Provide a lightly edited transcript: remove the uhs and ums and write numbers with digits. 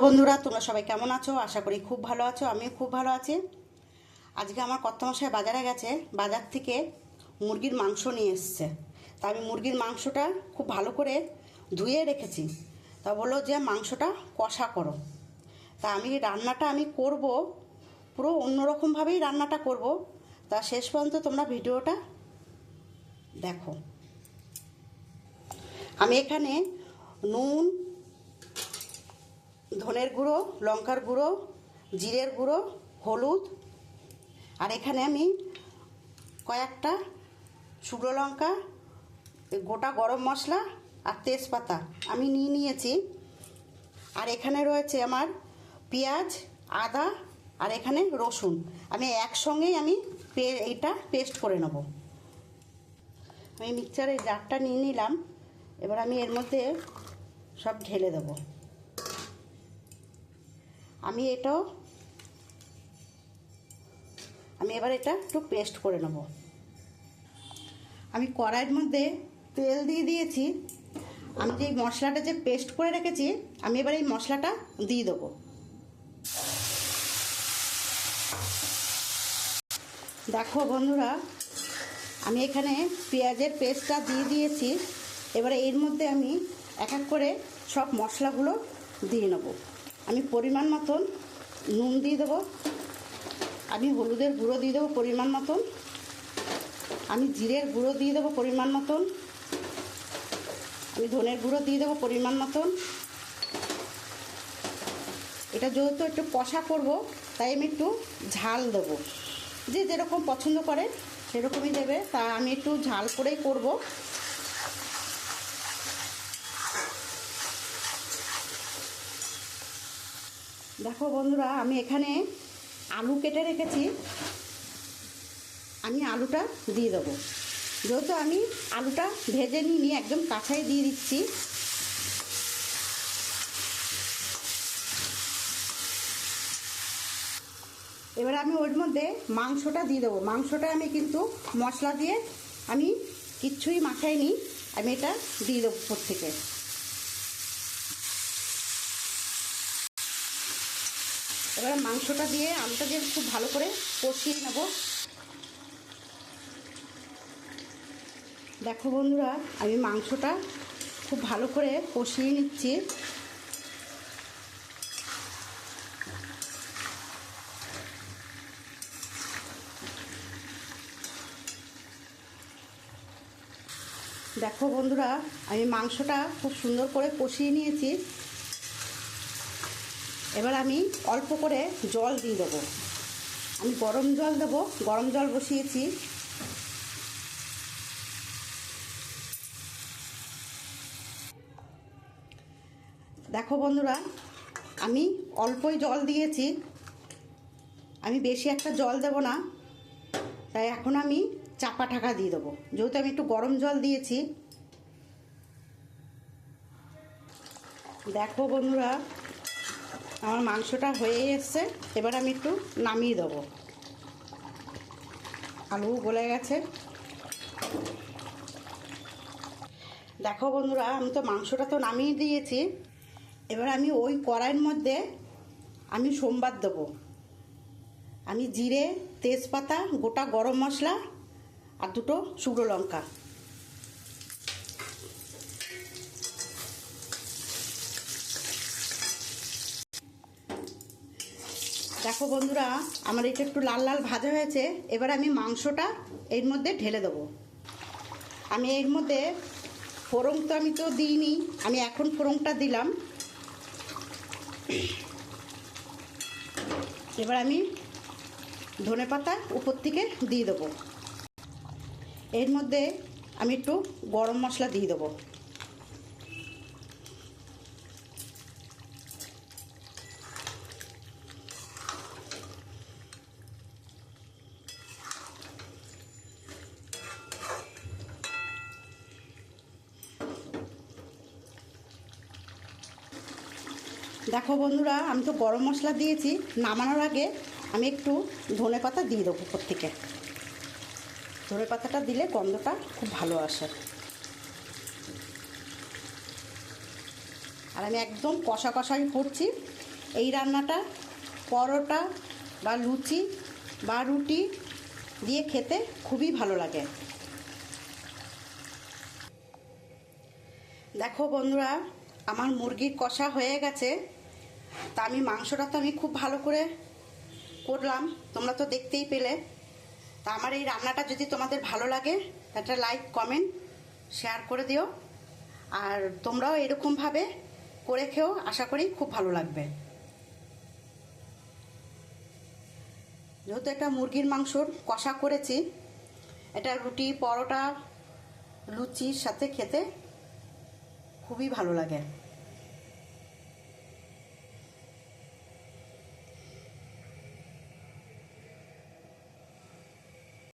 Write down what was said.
বন্ধুরা, তোমরা সবাই কেমন আছো? আশা করি খুব ভালো আছো। আমিও খুব ভালো আছি। আজকে আমার কর্তামশাই বাজারে গেছে, বাজার থেকে মুরগির মাংস নিয়ে এসছে। তা আমি মুরগির মাংসটা খুব ভালো করে ধুয়ে রেখেছি। তা বললো যে মাংসটা কষা করো। তা আমি রান্নাটা করব, পুরো অন্যরকমভাবেই রান্নাটা করব। তা শেষ পর্যন্ত তোমরা ভিডিওটা দেখো। আমি এখানে নুন, ধনের গুঁড়ো, লঙ্কার গুঁড়ো, জিরের গুঁড়ো, হলুদ, আর এখানে আমি কয়েকটা শুকনো লঙ্কা, গোটা গরম মশলা আর তেজপাতা আমি নিয়েছি। আর এখানে রয়েছে আমার পেঁয়াজ, আদা আর এখানে রসুন। আমি একসঙ্গেই এইটা পেস্ট করে নেব। আমি মিক্সচারের জারটা নিয়ে নিলাম। এবার আমি এর মধ্যে সব ঢেলে দেবো। আমি এবার এটা একটু পেস্ট করে নেব। আমি কড়াইয়ের মধ্যে তেল দিয়ে দিয়েছি। আমি যে মশলাটা যে পেস্ট করে রেখেছি, আমি এবার এই মশলাটা দিয়ে দেবো। দেখো বন্ধুরা, আমি এখানে পেঁয়াজের পেস্টটা দিয়ে দিয়েছি। এবারে এর মধ্যে আমি এক এক করে সব মশলাগুলো দিয়ে নেব। আমি পরিমাণ মতন নুন দিয়ে দেবো, আমি হলুদের গুঁড়ো দিয়ে দেবো পরিমাণ মতন, আমি জিরের গুঁড়ো দিয়ে দেবো পরিমাণ মতন, আমি ধনের গুঁড়ো দিয়ে দেবো পরিমাণ মতন। এটা যেহেতু একটু কষা করব, তাই আমি একটু ঝাল দেবো। যে যেরকম পছন্দ করে সেরকমই দেবে। তা আমি একটু ঝাল করেই করব। দেখো বন্ধুরা, আমি এখানে আলু কেটে রেখেছি। আমি আলুটা দিয়ে দেবো। যেহেতু আমি আলুটা ভেজে নিইনি, একদম কাঁচাই দিয়ে দিচ্ছি। এবার আমি ওর মধ্যে মাংসটা দিয়ে দেবো। মাংসটা আমি কিন্তু মশলা দিয়ে আমি কিচ্ছুই মাখাইনি। আমি এটা দিয়ে দেবো উপর থেকে। এবার মাংসটা দিয়ে আলুটা দিয়ে খুব ভালো করে কষিয়ে নেব। দেখো বন্ধুরা, আমি মাংসটা খুব ভালো করে কষিয়ে নিচ্ছি। দেখো বন্ধুরা, আমি মাংসটা খুব সুন্দর করে কষিয়ে নিয়েছি। এবার আমি অল্প করে জল দিয়ে দেবো। আমি গরম জল দেবো, গরম জল বসিয়েছি। দেখো বন্ধুরা, আমি অল্পই জল দিয়েছি, আমি বেশি একটা জল দেব না। তাই এখন আমি চাপা ঢাকা দিয়ে দেবো, যেহেতু আমি একটু গরম জল দিয়েছি। দেখো বন্ধুরা, আমার মাংসটা হয়ে এসছে। এবার আমি একটু নামিয়ে দেবো। আলু গলে গেছে। দেখো বন্ধুরা, আমি তো মাংসটা তো নামিয়ে দিয়েছি। এবার আমি ওই কড়াইয়ের মধ্যে আমি সোমবার দেবো। আমি জিরে, তেজপাতা, গোটা গরম মশলা আর দুটো শুকনো লঙ্কা। দেখো বন্ধুরা, আমার এটা একটু লাল লাল ভাজা হয়েছে। এবার আমি মাংসটা এর মধ্যে ঢেলে দেবো। আমি এর মধ্যে ফোড়ন তো আমি তো দিইনি, আমি এখন ফোড়নটা দিলাম। এবার আমি ধনেপাতা উপর থেকে দিয়ে দেবো। এর মধ্যে আমি একটু গরম মশলা দিয়ে দেবো। দেখো বন্ধুরা, আমি তো গরম মশলা দিয়েছি। নামানোর আগে আমি একটু ধনেপাতা দিয়ে দেবো উপর থেকে। ধনেপাতাটা দিলে গন্ধটা খুব ভালো আসে। আর আমি একদম কষা কষাই করছি। এই রান্নাটা পরোটা বা লুচি বা রুটি দিয়ে খেতে খুবই ভালো লাগে। দেখো বন্ধুরা, আমার মুরগির কষা হয়ে গেছে। তা আমি মাংসটা তো আমি খুব ভালো করে করলাম, তোমরা তো দেখতেই পেলে। তা আমার এই রান্নাটা যদি তোমাদের ভালো লাগে একটা লাইক কমেন্ট শেয়ার করে দিও, আর তোমরাও এরকমভাবে করে খেও, আশা করি খুব ভালো লাগবে। যেহেতু একটা মুরগির মাংসর কষা করেছি, এটা রুটি পরোটা লুচির সাথে খেতে খুবই ভালো লাগে।